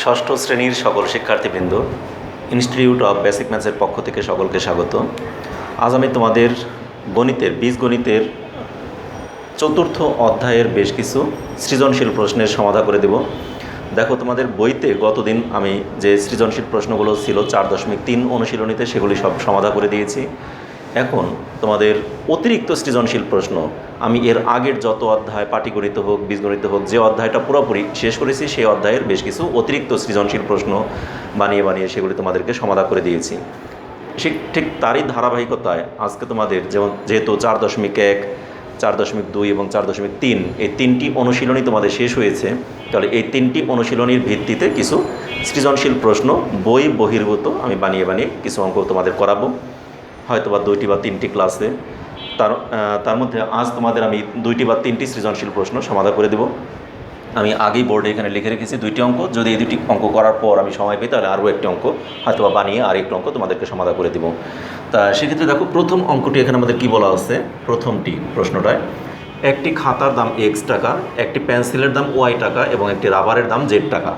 ষষ্ঠ শ্রেণীর সকল শিক্ষার্থীবৃন্দ, ইনস্টিটিউট অফ বেসিক ম্যাথসের পক্ষ থেকে সকলকে স্বাগত। আজ আমি তোমাদের বীজগণিতের চতুর্থ অধ্যায়ের বেশ কিছু সৃজনশীল প্রশ্নের সমাধান করে দেব। দেখো, তোমাদের বইতে গতদিন আমি যে সৃজনশীল প্রশ্নগুলো ছিল 4.3 অনুশীলনীতে, সেগুলি সব সমাধান করে দিয়েছি। এখন তোমাদের অতিরিক্ত সৃজনশীল প্রশ্ন আমি এর আগের যত অধ্যায়, পাটিগণিত হোক, বীজগণিত হোক, যে অধ্যায়টা পুরোপুরি শেষ করেছি সেই অধ্যায়ের বেশ কিছু অতিরিক্ত সৃজনশীল প্রশ্ন বানিয়ে সেগুলি তোমাদেরকে সমাধান করে দিয়েছি। ঠিক তারই ধারাবাহিকতায় আজকে তোমাদের যেহেতু 4.1, 4.2 এবং 4.3 এই তিনটি অনুশীলনী তোমাদের শেষ হয়েছে, তাহলে এই তিনটি অনুশীলনীর ভিত্তিতে কিছু সৃজনশীল প্রশ্ন বই বহির্ভূত আমি বানিয়ে কিছু অঙ্ক তোমাদের করাবো, হয়তো বা 2টি বা 3টি ক্লাসে। তার মধ্যে আজ তোমাদের আমি 2টি বা 3টি সৃজনশীল প্রশ্ন সমাধান করে দেব। আমি আগেই বোর্ডে এখানে লিখে রেখেছি 2টি অঙ্ক। যদি এই 2টি অঙ্ক করার পর আমি সময় পাই তাহলে আরও একটি অঙ্ক হয়তো বা বানিয়ে আরেকটি অঙ্ক তোমাদেরকে সমাধান করে দেব। তা সেক্ষেত্রে দেখো, প্রথম অঙ্কটি এখানে আমাদের কি বলা আছে। প্রথমটি প্রশ্নটায় একটি খাতার দাম X টাকা, একটি পেন্সিলের দাম Y টাকা এবং একটি রাবারের দাম Z টাকা।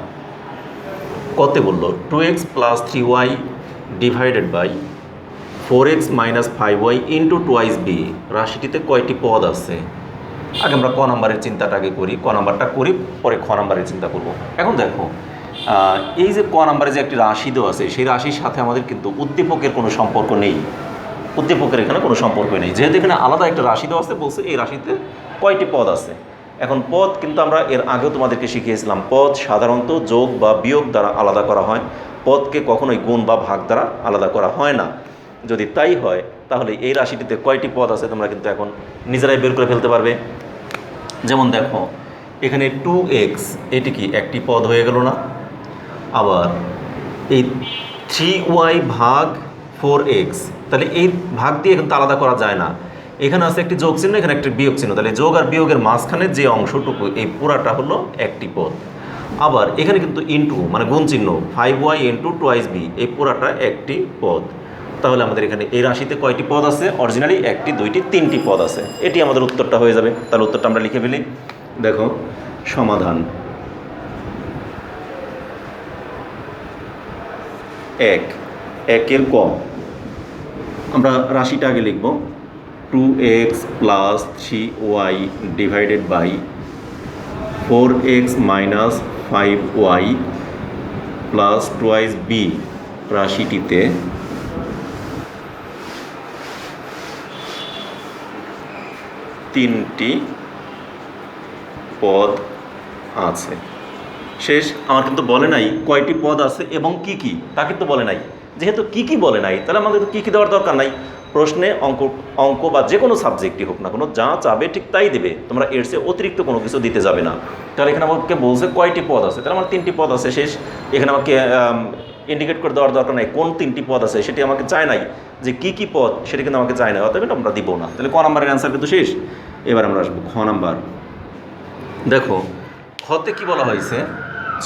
কত বললো? 2x + 3y divided by 4x - 5y into 2b রাশিটিতে কয়টি পদ আছে? আগে আমরা ক নাম্বারের চিন্তাটা করি, ক নাম্বারটা করি, পরে খ নাম্বারের চিন্তা করব। এখন দেখো, এই যে ক নাম্বারে যে একটি রাশি দেওয়া আছে, সেই রাশির সাথে আমাদের কিন্তু উদ্দীপকের কোনো সম্পর্ক নেই। উদ্দীপকের এখানে কোনো সম্পর্ক নেই, যেহেতু এখানে আলাদা একটা রাশি দেওয়া আছে, বলছে এই রাশিতে কয়টি পদ আছে। এখন পদ কিন্তু আমরা এর আগেও তোমাদেরকে শিখিয়েছিলাম, পদ সাধারণত যোগ বা বিয়োগ দ্বারা আলাদা করা হয়, পদকে কখনোই গুণ বা ভাগ দ্বারা আলাদা করা হয় না। যদি তাই হয় তাহলে এই রাশিটিতে কয়টি পদ আছে তোমরা কিন্তু এখন নিজেরাই বের করে ফেলতে পারবে। যেমন দেখো, এখানে 2x, এটি কি একটি পদ হয়ে গেল না? আবার এই 3y ভাগ 4x, তাহলে এই ভাগ দিয়ে কিন্তু আলাদা করা যায় না। এখানে আছে একটি যোগ চিহ্ন, এখানে একটি বিয়োগ চিহ্ন, তাহলে যোগ আর বিয়োগের মাঝখানে যে অংশটুকু, এই পুরাটা হলো একটি পদ। আবার এখানে কিন্তু ইন্টু মানে গুণ চিহ্ন, 5y ইন্টু 2b, এই পুরাটা একটি পদ। তাহলে আমাদের এখানে এই রাশিতে কয়টি পদ আছে? অরিজিনালি 1টি, 2টি, 3টি পদ আছে। এটি আমাদের উত্তরটা হয়ে যাবে। তাহলে উত্তরটা আমরা লিখে ফেলি। দেখো, সমাধান 1 ক আমরা রাশিটা আগে লিখব। 2x + 3y divided by 4x - 5y plus 2b রাশিটিতে তিনটি পদ আছে। শেষ। আমার কিন্তু বলে নাই কয়টি পদ আছে এবং কি কি, তা কিন্তু বলে নাই। যেহেতু কি কি বলে নাই, তাহলে আমাদের তো কি কি দেওয়ার দরকার নাই। প্রশ্নে অঙ্ক বা যে কোনো সাবজেক্টই হোক না কোনো, যা চাবে ঠিক তাই দেবে, তোমরা এর চেয়ে অতিরিক্ত কোনো কিছু দিতে যাবে না। তাহলে এখানে আমাকে বলছে কয়টি পদ আছে, তাহলে আমার 3টি পদ আছে। শেষ। এখানে আমাকে ইন্ডিকেট করে দেওয়ার দরকার নাই কোন 3টি পদ আছে, সেটি আমাকে চায় নাই। যে কি কি পদ সেটি কিন্তু আমাকে চায় না, অতএব আমরা দিব না। তাহলে ক নাম্বারের অ্যান্সার কিন্তু শেষ। এবার আমরা আসবো খ নাম্বার। দেখো, খতে কি বলা হয়েছে?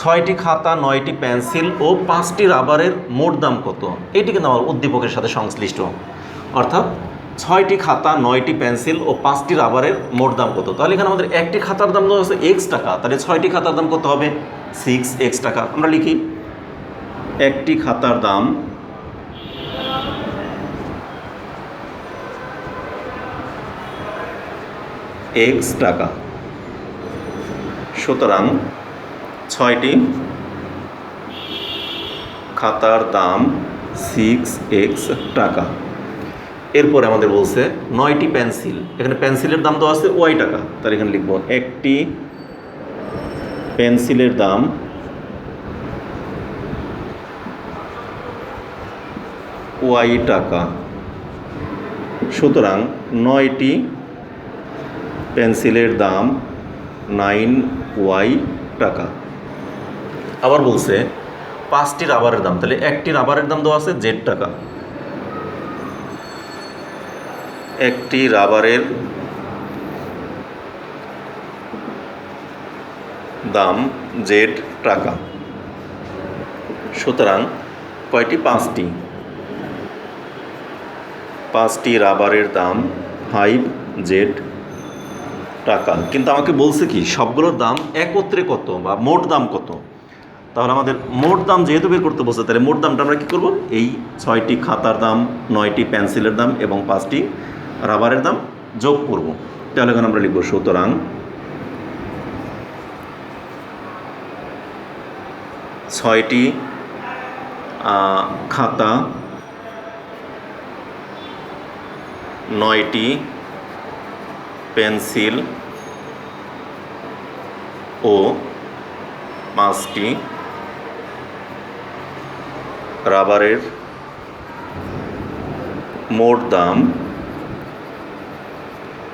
6টি খাতা, 9টি পেন্সিল ও 5টি রাবারের মোট দাম কত? এটি কিন্তু আমার উদ্দীপকের সাথে সংশ্লিষ্ট। অর্থাৎ 6টি খাতা, 9টি পেন্সিল ও 5টি রাবারের মোট দাম কত? তাহলে এখানে আমাদের একটি খাতার দাম হচ্ছে X টাকা, তাহলে 6টি খাতার দাম কত হবে? 6x টাকা। আমরা লিখি একটি খাতার দাম X টাকা, সুতরাং 6টি খাতার দাম 6x টাকা। এরপরে আমাদের বলছে 9টি পেন্সিল, এখানে পেন্সিলের দাম তো আছে Y টাকা, তাহলে এখানে লিখব একটি পেন্সিলের দাম Y টাকা, সুতরাং 9টি পেন্সিলের দাম 9y টাকা। আবার বলছে 5টি রাবারের দাম, তাহলে একটি রাবারের দাম দেওয়া আছে Z টাকা, একটি রাবারের দাম Z টাকা, সুতরাং কয়টি? 5টি রাবারের দাম 5z টাকা। কিন্তু আমাকে বলছে কি সবগুলোর দাম একত্রে কত বা মোট দাম কত? তাহলে আমাদের মোট দাম যেহেতু বের করতে বলছে, তাহলে মোট দামটা আমরা কী করব, এই 6টি খাতার দাম, 9টি পেন্সিলের দাম এবং 5টি রাবারের দাম যোগ করব। তাহলে এখন আমরা লিখব সুতরাং ছয়টি খাতা, 9টি পেন্সিল ও 5টি রাবারের মোট দাম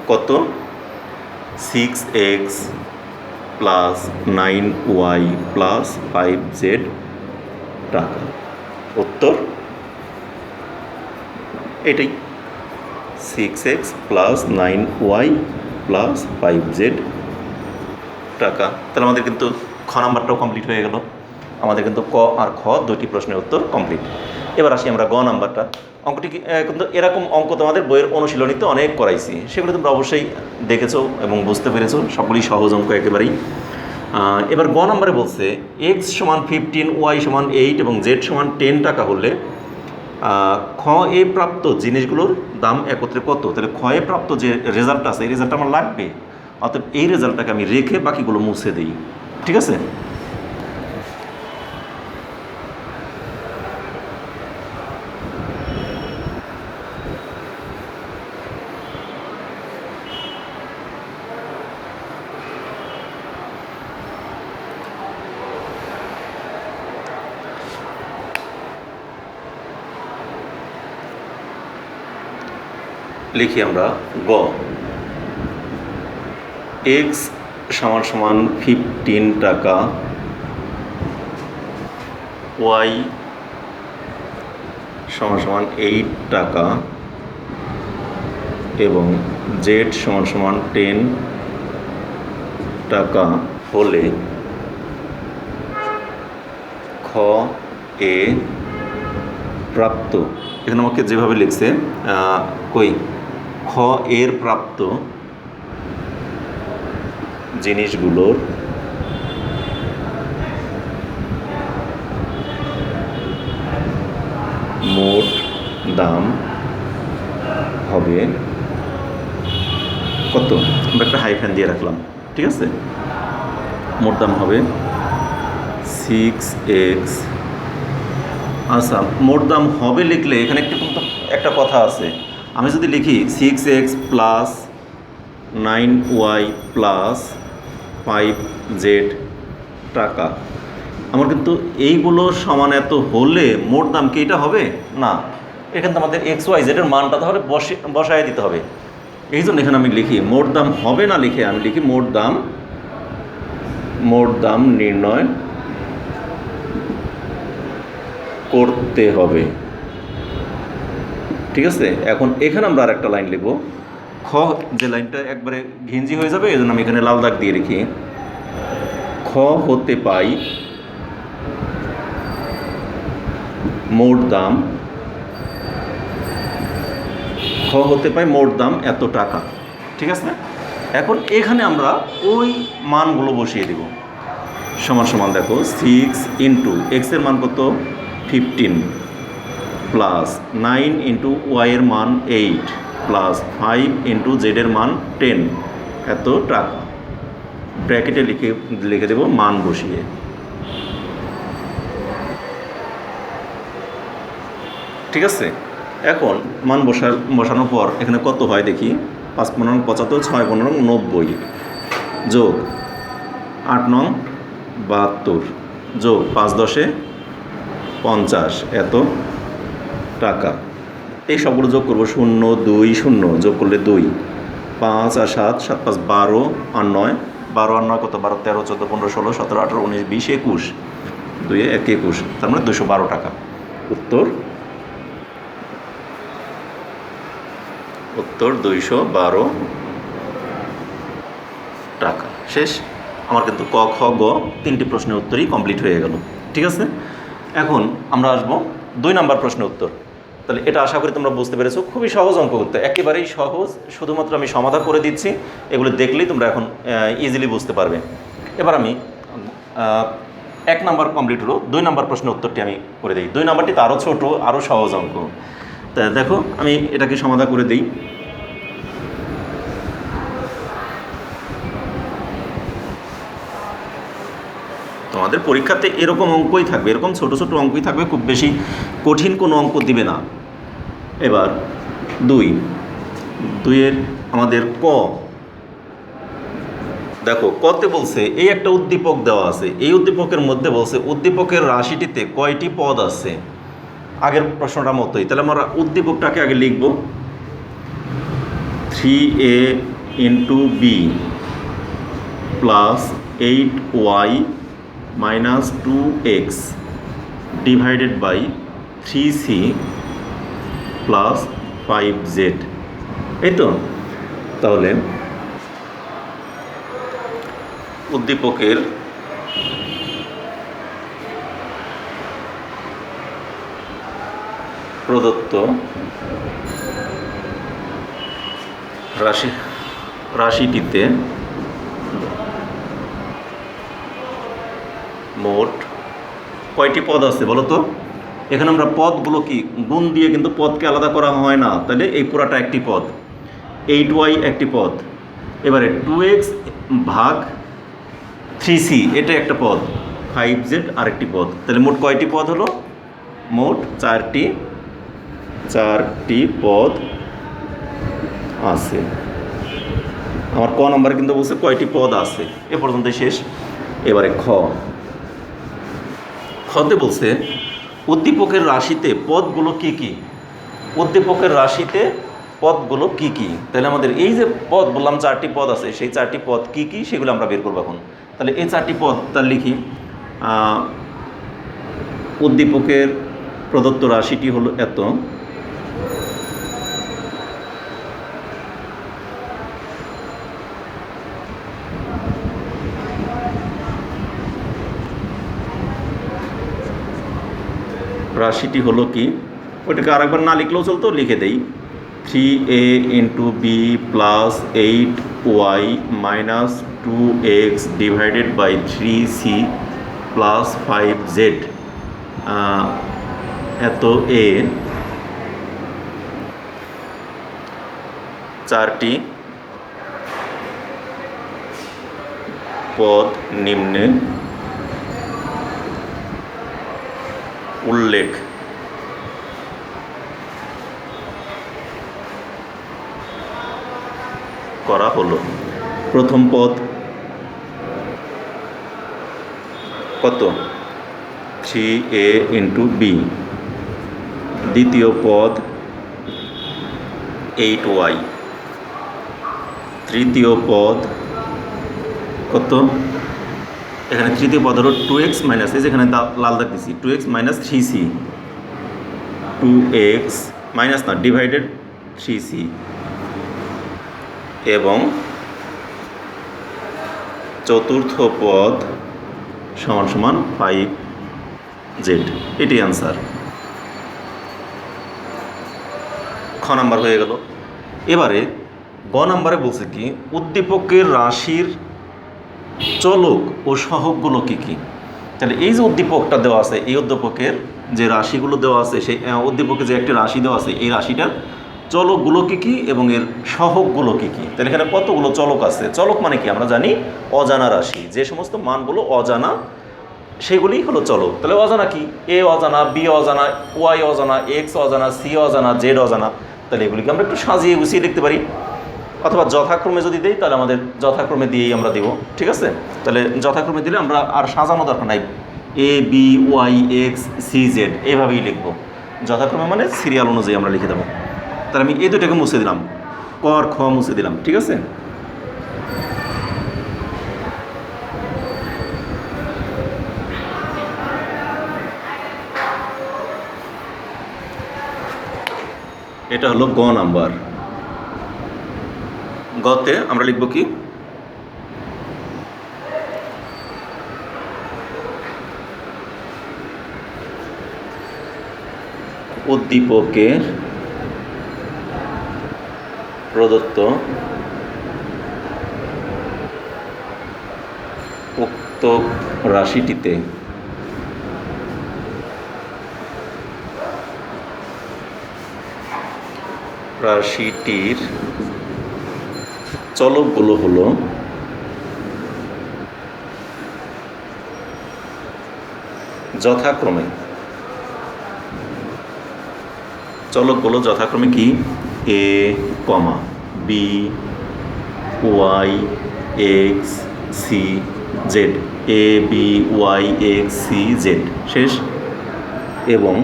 কত? 6x plus 9y plus 5z টাকা। উত্তর এটাই, 6x plus 9y plus 5z টাকা। তাহলে আমাদের কিন্তু খ নাম্বারটাও কমপ্লিট হয়ে গেল। আমাদের কিন্তু ক আর খ দুটি প্রশ্নের উত্তর কমপ্লিট। এবার আসি আমরা গ নাম্বারটা। অঙ্কটি কিন্তু এরকম অঙ্ক তোমাদের বইয়ের অনুশীলনীতে অনেক করাইছি, সেগুলো তোমরা অবশ্যই দেখেছো এবং বুঝতে পেরেছো, সবগুলি সহজ অঙ্ক একেবারেই। এবার গ নাম্বারে বলছে x সমান 15, y সমান 8 এবং z সমান 10 টাকা হলে খ এ প্রাপ্ত জিনিসগুলোর দাম একত্রে কত? তাহলে খ এ প্রাপ্ত যে রেজাল্টটা আছে, এই রেজাল্টটা আমার লাগবে, অর্থাৎ এই রেজাল্টটাকে আমি রেখে বাকিগুলো মুছে দিই। ঠিক আছে? লিখি আমরা গ, x সমান সমান 15 টাকা, y সমান সমান 8 টাকা এবং z সমান সমান 10 টাকা হলে খ এ প্রাপ্ত, এখানে আমাকে যেভাবে লিখছে কই, খ এর প্রাপ্ত জিনিসগুলোর মোট দাম হবে কত? আমরা একটা হাইফেন দিয়ে রাখলাম। ঠিক আছে? মোট দাম হবে 6x। আচ্ছা, মোট দাম হবে লিখলে এখানে একটা কথা আছে। আমি যদি লিখি 6x plus 9y plus 5z টাকা, আমার কিন্তু এইগুলো সমান এত হলে মোট দাম কি এটা হবে না? এখানে তো আমাদের XYZ এর মানটা তাহলে বসায় দিতে হবে। এই জন্য এখানে আমি লিখি মোট দাম হবে না লিখে আমি লিখি মোট দাম নির্ণয় করতে হবে। ঠিক আছে? এখন এখানে আমরা আর একটা লাইন লিখব, খ যে লাইনটা একবারে ঘিঞ্জি হয়ে যাবে, এই জন্য আমি এখানে লাল দাগ দিয়ে লিখি খ হতে পাই মোট দাম, খ হতে পাই মোট দাম এত টাকা। ঠিক আছে? এখন এখানে আমরা ওই মানগুলো বসিয়ে দেব। সমান সমান দেখো 6 ইন্টু এক্সের মান কত 15 প্লাস 9 ইন্টু ওয়াইয়ের মান 8 প্লাস 5 ইন্টু জেডের মান 10 এত টাকা। ব্র্যাকেটে লিখে দেব মান বসিয়ে। ঠিক আছে? এখন মান বসানোর পর এখানে কত হয় দেখি, 5 15 75, 6 15 90 যোগ 8 9 72 যোগ 5 10 50 এত টাকা। এই সবগুলো যোগ করবো, 0 2 0 যোগ করলে 2, 5 আর 7 7 5 12 আর 9 12 আর 9 কত 12 13 14 15 16 17 18 19 20 21 2 1 21, তার মানে 212 টাকা। উত্তর 212 টাকা। শেষ। আমার কিন্তু ক খ গ 3টি প্রশ্নের উত্তরই কমপ্লিট হয়ে গেল। ঠিক আছে? এখন আমরা আসবো 2 নম্বর প্রশ্নের উত্তর। তাহলে এটা আশা করি তোমরা বুঝতে পেরেছো, খুবই সহজ অঙ্ক করতে, একেবারেই সহজ, শুধুমাত্র আমি সমাধান করে দিচ্ছি, এগুলো দেখলেই তোমরা এখন ইজিলি বুঝতে পারবে। এবার আমি ক 1 নাম্বার কমপ্লিট হলো। 2 নাম্বার প্রশ্নের উত্তরটি আমি করে দিই। 2 নাম্বারটি তো আরও ছোটো, আরও সহজ অঙ্ক। তা দেখো আমি এটাকে সমাধান করে দিই। তোমাদের পরীক্ষাতে এরকম অঙ্কই থাকবে, এরকম ছোট ছোট অঙ্কই থাকবে, খুব বেশি কঠিন কোনো অঙ্ক দিবে না। এবার 2-এর আমাদের ক, দেখো কতে বলছে এই একটা উদ্দীপক দেওয়া আছে, এই উদ্দীপকের মধ্যে বলছে উদ্দীপকের রাশিটিতে কয়টি পদ আছে। আগের প্রশ্নটা মতোই, তাহলে আমরা উদ্দীপকটাকে আগে লিখব 3a into b plus 8y minus 2x divided by 3c plus 5z। এই তো, তাহলে উদ্দীপকের প্রদত্ত রাশিটিতে মোট কয়টি পদ আছে বলো তো। এখানে আমরা পদগুলো কি গুণ দিয়ে, কিন্তু পদকে আলাদা করা হয় না, তাহলে এই পুরাটা একটি পদ, 8y একটি পদ, এবারে 2x ভাগ 3c এটা একটা পদ, 5z আরেকটি পদ, তাহলে মোট কয়টি পদ হলো, মোট চারটি পদ আছে। আমার ক নাম্বার কিন্তু বলছে কয়টি পদ আছে, এ পর্যন্ত শেষ। এবারে খতে বলছে উদ্দীপকের রাশিতে পদগুলো কি কি, উদ্দীপকের রাশিতে পদগুলো কি কি। তাহলে আমাদের এই যে পদ বললাম 4টি পদ আছে, সেই 4টি পদ কি কি সেগুলো আমরা বের করবো এখন। তাহলে এই 4টি পদ তার লিখি। উদ্দীপকের প্রদত্ত রাশিটি হলো এত, রাশিটি হলো কি, ওইটাকে আরেকবার না লিখলেও চলতো, লিখে দেই 3a into b plus 8y minus 2x divided by 3c plus 5z এত এ 4টি পদ নিম্নে উল্লেখ করা হলো। প্রথম পদ কত, 3a ইন্টু বি, দ্বিতীয় পদ 8y, তৃতীয় পদ কত, এখানে তৃতীয় পদ হলো 2x মাইনাস, এই যেখানে লাল দাগ দিচ্ছি 2x minus 3c, 2x minus না ডিভাইডেড 3c, এবং চতুর্থ পদ সমান সমান 5z। এটি অ্যান্সার। খ নাম্বার হয়ে গেল। এবারে গ নাম্বারে বলছে কি উদ্দীপকের রাশির চলক ও সহগগুলো কী কী। তাহলে এই যে উদ্দীপকটা দেওয়া আছে, এই উদ্দীপকের যে রাশিগুলো দেওয়া আছে, সেই উদ্দীপকে যে একটি রাশি দেওয়া আছে, এই রাশিটার চলকগুলো কী কী এবং এর সহগগুলো কী কী। তাহলে এখানে কতগুলো চলক আছে। চলক মানে কি, আমরা জানি অজানা রাশি, যে সমস্ত মানগুলো অজানা সেগুলিই হলো চলক। তাহলে অজানা কি, এ অজানা, বি অজানা, ওয়াই অজানা, এক্স অজানা, সি অজানা, জেড অজানা। তাহলে এগুলিকে আমরা একটু সাজিয়ে গুছিয়ে লিখতে পারি, অথবা যথাক্রমে যদি দিই তাহলে আমাদের যথাক্রমে দিয়েই আমরা দেব। ঠিক আছে, তাহলে যথাক্রমে দিলে আমরা আর সাজানো দরকার নাই, A B Y X C Z এইভাবেই লিখবো। যথাক্রমে মানে সিরিয়াল অনুযায়ী আমরা লিখে দেবো। তাহলে আমি এই দুটাকে মুছে দিলাম, ক আর খ মুছে দিলাম। ঠিক আছে, এটা হলো গ নাম্বার। গতে আমরা লিখব কি, উদ্দীপকের প্রদত্ত উক্ত রাশিটিতে রাশিটির চলকগুলো হলো যথাক্রমে কি A comma B Y X C Z, A B Y X C Z শেষ। এবং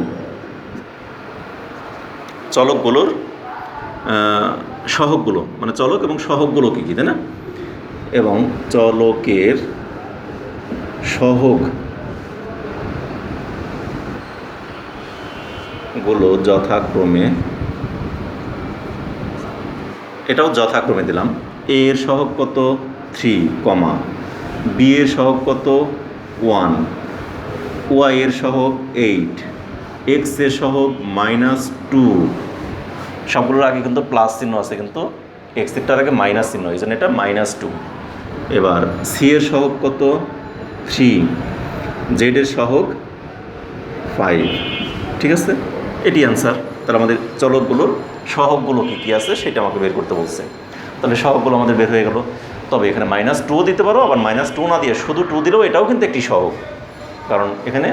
চলকগুলোর সহগগুলো, মানে চলক এবং সহগগুলো কী কী, তাই না? এবং চলকের সহগগুলো যথাক্রমে, এটাও যথাক্রমে দিলাম, এ এর সহগ কত 3 কমা বি এর সহগ কত 1, ওয়াই এর সহগ 8, এক্স এর সহগ -2, সবগুলোর আগে কিন্তু প্লাস চিহ্ন আছে, কিন্তু এক্স এরটার আগে মাইনাস চিহ্ন, এই জন্য এটা -2। এবার সি এর সহগ কত 3, জেড এর সহগ 5, ঠিক আছে? এটি অ্যান্সার। তাহলে আমাদের চলকগুলোর সহগগুলো কী কী আছে সেটা আমাকে বের করতে বলছে। তাহলে সহগগুলো আমাদের বের হয়ে গেল। তবে এখানে -2 দিতে পারো, আবার -2 না দিয়ে শুধু 2 দিলেও এটাও কিন্তু একটি সহগ, কারণ এখানে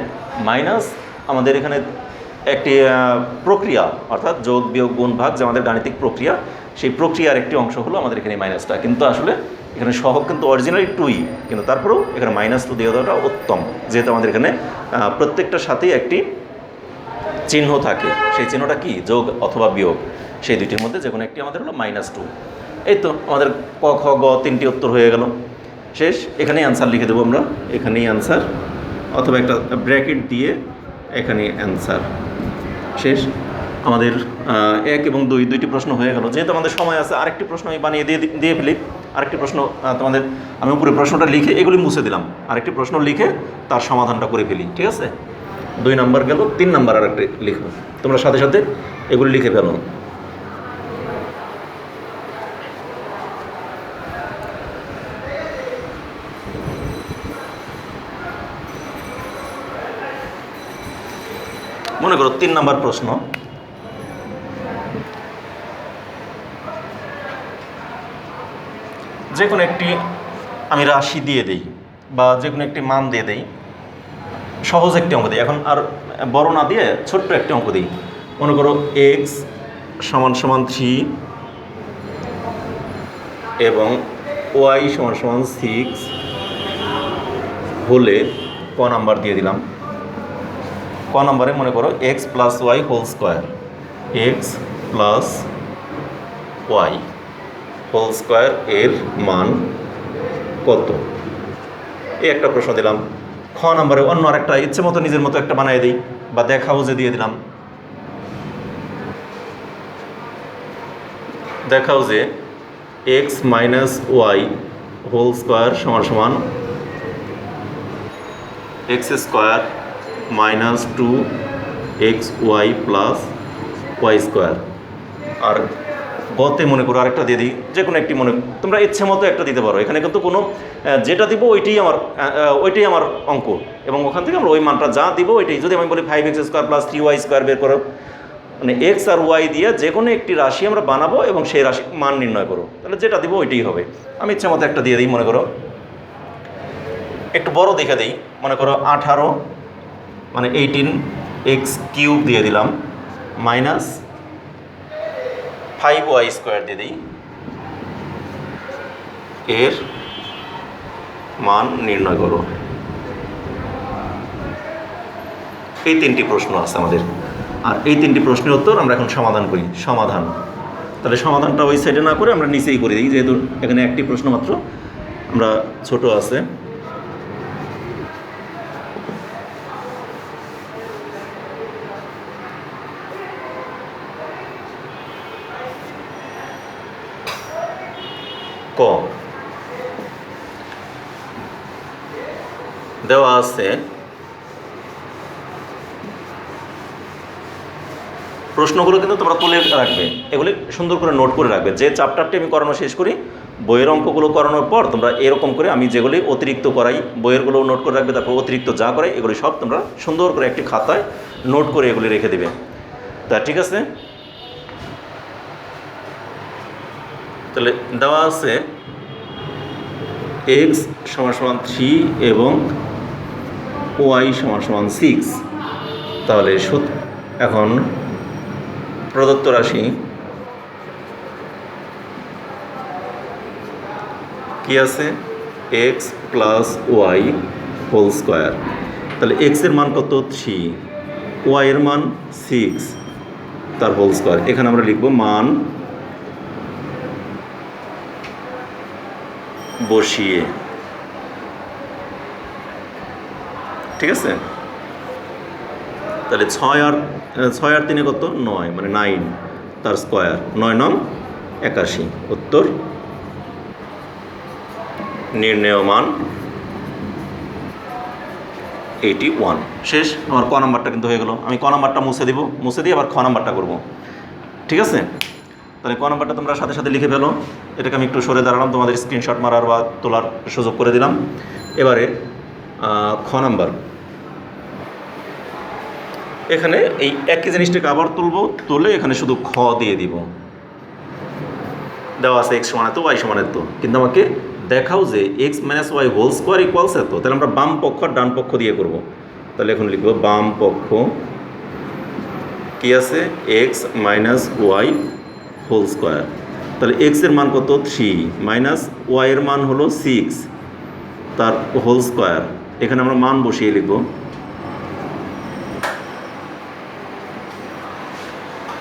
মাইনাস আমাদের এখানে একটি প্রক্রিয়া, অর্থাৎ যোগ বিয়োগ গুণ ভাগ যে আমাদের গাণিতিক প্রক্রিয়া, সেই প্রক্রিয়ার একটি অংশ হলো আমাদের এখানে মাইনাসটা। কিন্তু আসলে এখানে সহগ কিন্তু অরিজিনালি 2ই, কিন্তু তারপরেও এখানে -2 দিয়ে দেওয়াটা উত্তম, যেহেতু আমাদের এখানে প্রত্যেকটার সাথেই একটি চিহ্ন থাকে। সেই চিহ্নটা কি, যোগ অথবা বিয়োগ, সেই দুইটির মধ্যে যে কোনো একটি আমাদের হলো -2। এই তো আমাদের ক খ গ 3টি উত্তর হয়ে গেল, শেষ। এখানেই অ্যান্সার লিখে দেবো আমরা, এখানেই অ্যান্সার, অথবা একটা ব্র্যাকেট দিয়ে এখানেই অ্যান্সার, শেষ। আমাদের 1 এবং 2 দুইটি প্রশ্ন হয়ে গেল। যেহেতু আমাদের সময় আছে, আরেকটি প্রশ্ন আমি বানিয়ে দিয়ে ফেলি। আরেকটি প্রশ্ন তোমাদের, আমি উপরে প্রশ্নটা লিখে এগুলি মুছে দিলাম, আরেকটি প্রশ্ন লিখে তার সমাধানটা করে ফেলি, ঠিক আছে? 2 নাম্বার গেল, 3 নাম্বার আরেকটি লিখো, তোমরা সাথে সাথে এগুলি লিখে ফেলো। মনে করো 3 নাম্বার প্রশ্ন, যে কোনো একটি আমি রাশি দিয়ে দেই বা যে কোনো একটি মান দিয়ে দেই, সহজ একটি অঙ্ক দিই। এখন আর বড় না দিয়ে ছোট্ট একটি অঙ্ক দিই। মনে করো x = 3 এবং y = 6 হলে ক নাম্বার দিয়ে দিলাম। ক নাম্বারে মনে করো x + y whole square, x + y whole square এর মান কত, এই একটা প্রশ্ন দিলাম। খ নাম্বারে অন্য আরেকটা ইচ্ছে মতো নিজের মতো একটা বানিয়ে দিই, বা দেখাও যে দিয়ে দিলাম। দেখাও যে x - y whole square = x² - 2xy + y square. আর গতে মনে করো আরেকটা দিয়ে দিই, যে কোনো একটি তোমরা ইচ্ছে মতো একটা দিতে পারো। এখানে কিন্তু কোনো যেটা দিব ওইটাই আমার অঙ্ক, এবং ওখান থেকে আমরা ওই মানটা যা দিব ওইটাই। যদি আমি বলি 5x² + 3y² বের করো, মানে x আর y দিয়ে যে কোনো একটি রাশি আমরা বানাবো এবং সেই রাশির মান নির্ণয় করো, তাহলে যেটা দিব ওইটাই হবে। আমি ইচ্ছে মতো একটা দিয়ে দিই, মনে করো একটু বড় দেখে দিই, মনে করো 18 মানে 18x³ দিয়ে দিলাম, -5y² দিয়ে দিই, এর মান নির্ণয় করো। এই 3টি প্রশ্ন আছে আমাদের, আর এই 3টি প্রশ্নের উত্তর আমরা এখন সমাধান করি। তাহলে সমাধানটা ওই সাইডে না করে আমরা নিচেই করে দিই, যেহেতু এখানে একটি প্রশ্ন মাত্র আমরা ছোট আছে। ক দেওয়া আছে প্রশ্নগুলো কিন্তু তোমরা তুলে রাখবে, এগুলি সুন্দর করে নোট করে রাখবে। যে চ্যাপ্টারটি আমি করানো শেষ করি, বইয়ের অঙ্কগুলো করানোর পর তোমরা এরকম করে আমি যেগুলি অতিরিক্ত করাই বইয়েরগুলো নোট করে রাখবে, তারপর অতিরিক্ত যা করাই এগুলি সব তোমরা সুন্দর করে একটি খাতায় নোট করে এগুলি রেখে দেবে। তা ঠিক আছে। তাহলে দেওয়া আছে এক্স সমান সমান 3 এবং ওয়াই সমান সমান 6। তাহলে এখন প্রদত্ত রাশি কি আছে, x plus y whole square. তাহলে এক্সের মান কত 3, ওয়াইয়ের মান 6 তার হোল স্কোয়ার। এখানে আমরা লিখব মান বসিয়ে, ঠিক আছে। তাহলে 6 আর 3 কত 9, মানে 9 তার স্কোয়ার, 9 9 81। উত্তর নির্ণেয় মান 81। শেষ। আমার ক নাম্বারটা কিন্তু হয়ে গেল। আমি ক নাম্বারটা মুছে দিয়ে আবার খ নাম্বারটা করব, ঠিক আছে। তাহলে ক নাম্বারটা তোমরা সাথে সাথে লিখে ফেলো। এটাকে আমি একটু সরে দাঁড়ালাম, তোমাদের স্ক্রিনশট মারার বা তোলার সুযোগ করে দিলাম। এবারে খ নাম্বার, এখানে এই একই জিনিসটাকে আবার তুলে এখানে শুধু খ দিয়ে দিব। দেওয়া আছে এক্স সমান এত, ওয়াই সমান এত, কিন্তু আমাকে দেখাও যে x minus y whole square equals এত। তাহলে আমরা বাম পক্ষ আর ডান পক্ষ দিয়ে করব। তাহলে এখন লিখব বাম পক্ষ কি আছে, x minus y whole square. তাহলে এক্সের মান কত 3 মাইনাস ওয়াইয়ের মান হলো 6 তার হোল স্কোয়ার। এখানে আমরা মান বসিয়ে লিখব।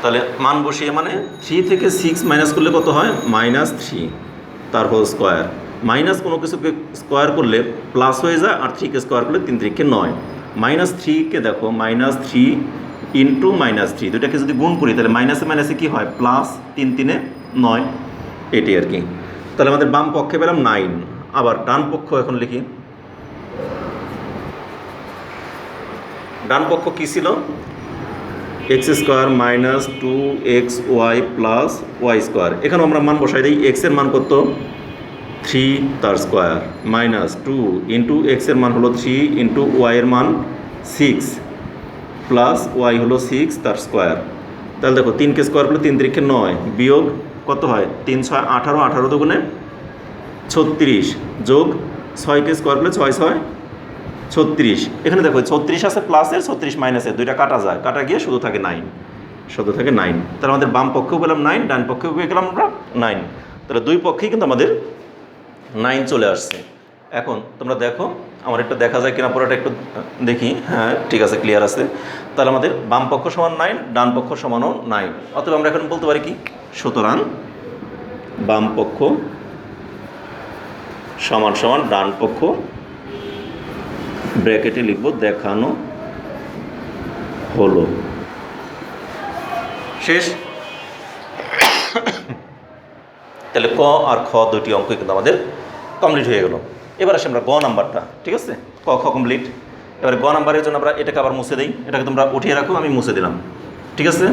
তাহলে মান বসিয়ে মানে 3 থেকে 6 মাইনাস করলে কত হয়, -3 তার হোল স্কোয়ার। মাইনাস কোনো কিছুকে স্কোয়ার করলে প্লাস হয়ে যায়, আর 3কে স্কোয়ার করলে 3 3কে 9। -3কে দেখো -3 ইন্টু -3, দুটাকে যদি গুণ করি তাহলে মাইনাসে মাইনাসে কী হয়, প্লাস, 3 3 9, এটি আর কি। তাহলে আমাদের বাম পক্ষে পেলাম 9। আবার ডান পক্ষ এখন লিখি। ডান পক্ষ কী ছিল, x square minus 2xy plus y square. এখানে আমরা মান বসাই দিই। এক্সের মান কত 3 তার স্কোয়ার, মাইনাস 2 ইন্টু এক্সের মান হলো 3 ইন্টু ওয়াইয়ের মান 6 প্লাস ওয়াই হলো 6 তার স্কোয়ার। তাহলে দেখো 3কে স্কোয়ার করলে 3 3কে 9, বিয়োগ কত হয় 3 6 18, 18 দুগুণে 36, যোগ 6কে স্কোয়ার করলে 6 6 36। এখানে দেখো 36 আছে প্লাসের, 36 মাইনাসের, দুইটা কাটা যায়, কাটা গিয়ে শুধু থাকে 9, শুধু থাকে 9। তাহলে আমাদের বাম পক্ষেও পেলাম 9, ডান পক্ষেও পেয়ে গেলাম আমরা 9। তাহলে দুই পক্ষেই কিন্তু আমাদের 9 চলে আসছে। এখন তোমরা দেখো আমার একটা দেখা যায় কিনা, পুরোটা একটু দেখি। হ্যাঁ ঠিক আছে, ক্লিয়ার আছে। তাহলে আমাদের বাম পক্ষ সমান 9, ডান পক্ষ সমানও 9। অতএব আমরা এখন বলতে পারি কি, সুতরাং বাম পক্ষ সমান সমান ডান পক্ষ, ব্র্যাকেটে লিখব দেখানো হলো। শেষ। তাহলে ক আর খ দুটি অঙ্ক কিন্তু আমাদের কমপ্লিট হয়ে গেল। এবার আসি আমরা গ নাম্বারটা, ঠিক আছে। ক খ কমপ্লিট। এবারে গ নাম্বারের জন্য আমরা এটাকে আবার মুছে দিই। এটাকে তোমরা উঠিয়ে রাখো, আমি মুছে দিলাম, ঠিক আছে।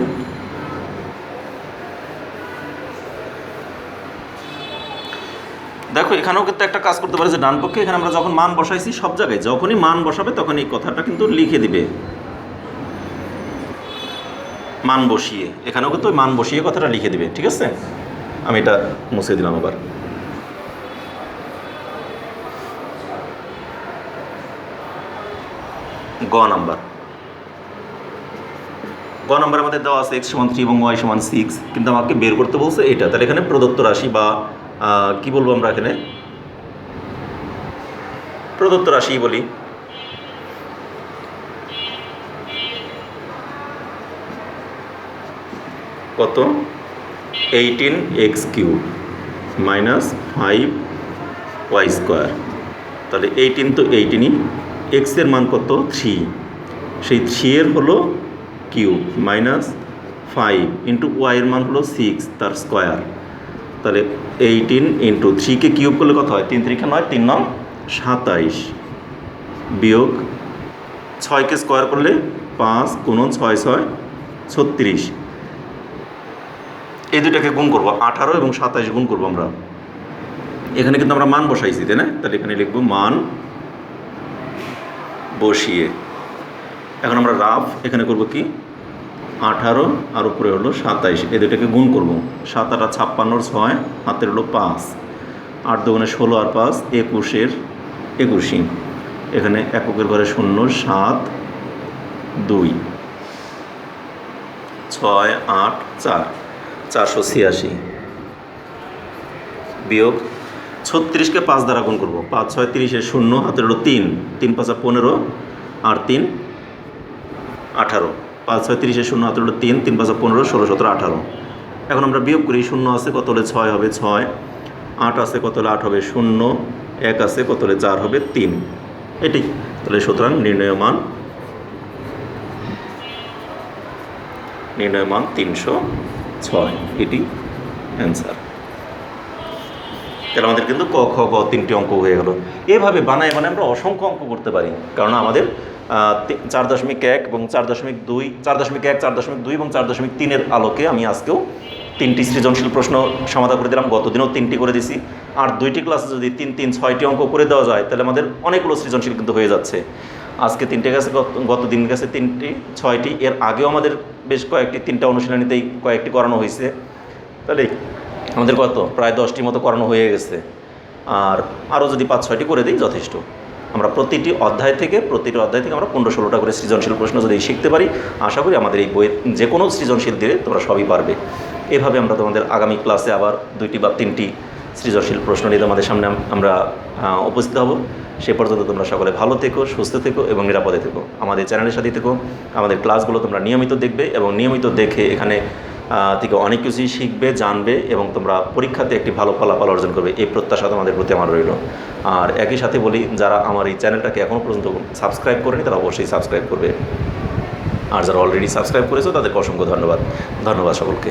দেখো এখানেও কিন্তু একটা কাজ করতে পারে যে ডান পক্ষে এখানে আমরা যখন মান বসাইছি সব জায়গায় যখনই মান বসাবে তখন এই কথাটা কিন্তু লিখে দিবে, মান বসিয়ে। এখানেও কিন্তু মান বসিয়ে কথাটা লিখে দিবে, ঠিক আছে। আমি এটা মুছে দিলাম। আবার গ নাম্বার। গ নাম্বার আমাদের দেওয়া আছে এক্স সমান 3 এবং ওয়াই সমান 6, কিন্তু আমাকে বের করতে বলছে এটা। তাহলে এখানে প্রদত্ত রাশি বা কি বলবো আমরা, এখানে প্রদত্ত রাশি বলি। কত 18x³ মাইনাস 5y স্কোয়ার। তাহলে 18 তো 18ই, এক্সের মান কত 3, সেই 3 এর হলো কিউব, মাইনাস 5 ইন্টু ওয়াইয়ের মান হলো 6 তার স্কোয়ার। তাহলে 18 ইন্টু 3কে কিউব করলে কত হয়, 3 3কে 9, 3 9 27, বিয়োগ 6কে স্কোয়ার করলে 5 গুণন 6 6 36। এই দুটাকে গুণ করবো, 18 এবং 27 গুণ করবো আমরা। এখানে কিন্তু আমরা মান বসাইছি, তাই না। তাহলে এখানে লিখবো মান বসিয়ে। এখন আমরা রাফ এখানে করব কি, 18 আর উপরে হলো 27, এই দুটাকে গুণ করব। 7 8 56, 6 হাতের হলো 5, 8 2 16 আর 5 21, 21 এখানে এককের ঘরে 0 7 2 6 8 4 486 বিয়োগ 36কে 5 দ্বারা গুণ করব। 5 6 30 0 হাতের হলো 3, 3 5 15 আর 3 18, 5 6 30 0 হাতের হলো 3, 3 5 15 16 17 18। এখন আমরা বিয়োগ করি। 0 আছে কত হলে 6 হবে 6, 8 আছে কত হলে 8 হবে 0, 1 আছে কত হলে 4 হবে 3। এটি তাহলে সুতরাং নির্ণয় মান 306, এটি অ্যান্সার। তাহলে আমাদের কিন্তু ক খ গ 3টি অঙ্ক হয়ে গেল। এভাবে বানায় আমরা অসংখ্য অঙ্ক করতে পারি, কারণ আমাদের 4.1 এবং 4.2, 4.1 4.2 এবং 4.3-এর আলোকে আমি আজকেও 3টি সৃজনশীল প্রশ্ন সমাধান করে দিলাম। গত দিনও 3টি করে দিছি। আর 2টি ক্লাসে যদি 3 3 6টি অঙ্ক করে দেওয়া যায় তাহলে আমাদের অনেকগুলো সৃজনশীল কিন্তু হয়ে যাচ্ছে। আজকে 3টে গেছে, গত দিন গেছে 3টি 6টি, এর আগেও আমাদের বেশ কয়েকটি 3টা অনুশীলনীতেই কয়েকটি করানো হয়েছে। তাহলে আমাদের কত প্রায় 10টির মতো করানো হয়ে গেছে। আর আরও যদি 5-6টি করে দিই যথেষ্ট। আমরা প্রতিটি অধ্যায় থেকে আমরা 15-16টা করে সৃজনশীল প্রশ্ন যদি শিখতে পারি, আশা করি আমাদের এই বইয়ের যে কোনো সৃজনশীল দিয়ে তোমরা সবই পারবে। এভাবে আমরা তোমাদের আগামী ক্লাসে আবার 2টি বা 3টি সৃজনশীল প্রশ্ন নিয়ে তোমাদের সামনে আমরা উপস্থিত হব। সে পর্যন্ত তোমরা সকলে ভালো থেকো, সুস্থ থেকো এবং নিরাপদে থেকো। আমাদের চ্যানেলের সাথে থেকো। আমাদের ক্লাসগুলো তোমরা নিয়মিত দেখবে এবং নিয়মিত দেখে এখানে থেকে অনেক কিছুই শিখবে, জানবে এবং তোমরা পরীক্ষাতে একটি ভালো ফলাফল অর্জন করবে, এই প্রত্যাশা তোমাদের প্রতি আমার রইল। আর একই সাথে বলি, যারা আমার এই চ্যানেলটাকে এখনও পর্যন্ত সাবস্ক্রাইব করেনি তারা অবশ্যই সাবস্ক্রাইব করবে। আর যারা অলরেডি সাবস্ক্রাইব করেছো তাদেরকে অসংখ্য ধন্যবাদ সকলকে।